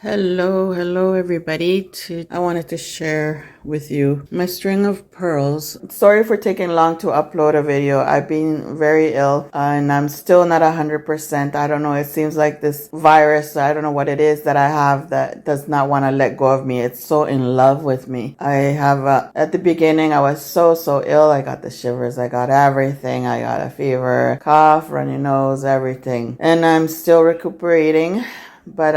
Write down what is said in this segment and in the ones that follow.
Hello everybody. I wanted to share with you my string of pearls. Sorry for taking long to upload a video. I've been very ill and I'm still not 100%. I don't know. It seems like this virus, I don't know what it is that I have that does not want to let go of me. It's so in love with me. I have, at the beginning, I was so ill. I got the shivers. I got everything. I got a fever, cough, runny nose, everything. And I'm still recuperating, but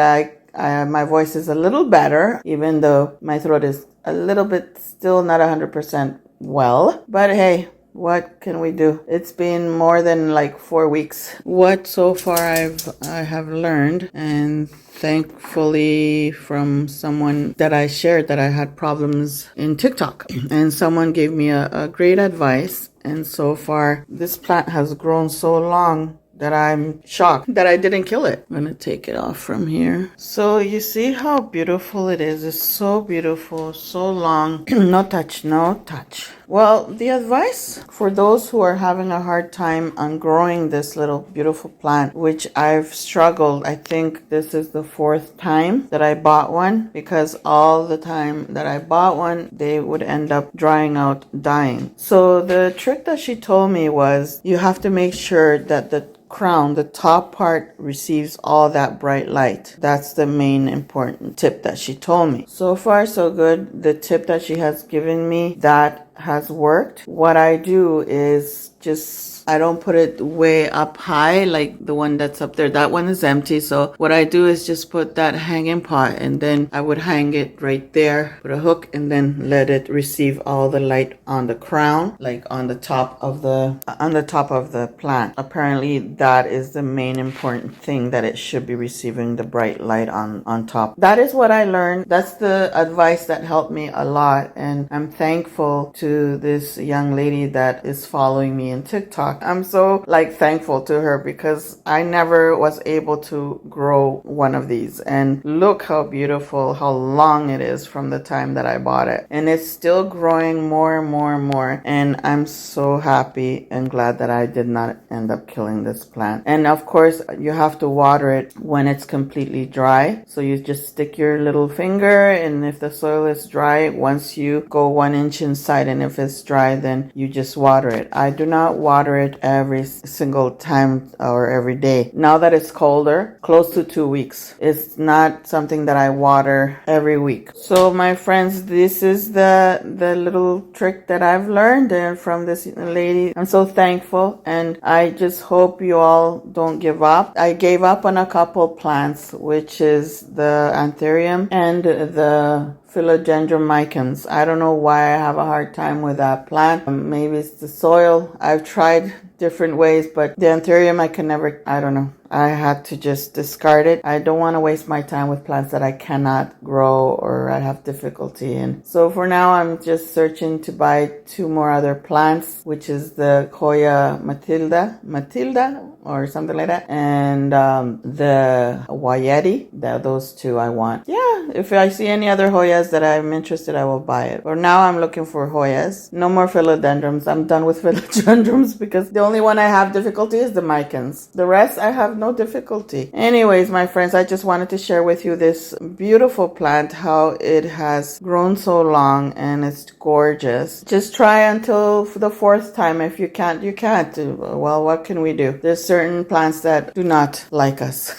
my voice is a little better, even though my throat is a little bit still not 100% well. But hey, what can we do? It's been more than like 4 weeks. What so far I have learned, and thankfully from someone that I shared that I had problems in TikTok, and someone gave me a great advice. And so far, this plant has grown so long that I'm shocked that I didn't kill it. I'm gonna take it off from here. So you see how beautiful it is. It's so beautiful, so long. No touch. Well, the advice for those who are having a hard time on growing this little beautiful plant, which I've struggled, I think this is the 4th time that I bought one, because all the time that I bought one, they would end up drying out, dying. So the trick that she told me was you have to make sure that the crown, the top part, receives all that bright light. That's the main important tip that she told me. So far so good. The tip that she has given me, that has worked. What I do is I don't put it way up high like the one that's up there. That one is empty. So what I do is just put that hanging pot, and then I would hang it right there, put a hook, and then let it receive all the light on the crown, like on the top of the plant. Apparently that is the main important thing, that it should be receiving the bright light on top. That is what I learned. That's the advice that helped me a lot, and I'm thankful to this young lady that is following me in TikTok. I'm so thankful to her, because I never was able to grow one of these. And look how beautiful, how long it is from the time that I bought it. And it's still growing more and more and more. And I'm so happy and glad that I did not end up killing this plant. And of course, you have to water it when it's completely dry. So you just stick your little finger, and if the soil is dry, once you go 1 inch inside, and if it's dry, then you just water it. I do not water it every single time or every day. Now that it's colder, close to 2 weeks, it's not something that I water every week. So my friends, this is the little trick that I've learned from this lady. I'm so thankful, and I just hope you all don't give up. I gave up on a couple plants, which is the anthurium and the philodendron micans. I don't know why I have a hard time with that plant. Maybe it's the soil. I've tried different ways, but the anthurium I don't know. I had to just discard it. I don't want to waste my time with plants that I cannot grow or I have difficulty in. So for now, I'm just searching to buy 2 more other plants, which is the Hoya Matilda, or something like that, and the Wayeti. Those 2 I want. Yeah, if I see any other Hoyas that I'm interested, I will buy it. For now, I'm looking for Hoyas. No more philodendrons. I'm done with philodendrons, because the only one I have difficulty is the micans. The rest, I have no difficulty. Anyways, my friends, I just wanted to share with you this beautiful plant, how it has grown so long, and it's gorgeous. Just try until the 4th time. If you can't, you can't. Well, what can we do? There's certain plants that do not like us.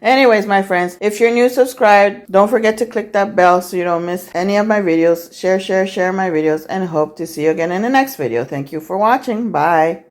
Anyways, my friends, if you're new, subscribe. Don't forget to click that bell so you don't miss any of my videos. Share my videos, and hope to see you again in the next video. Thank you for watching. Bye.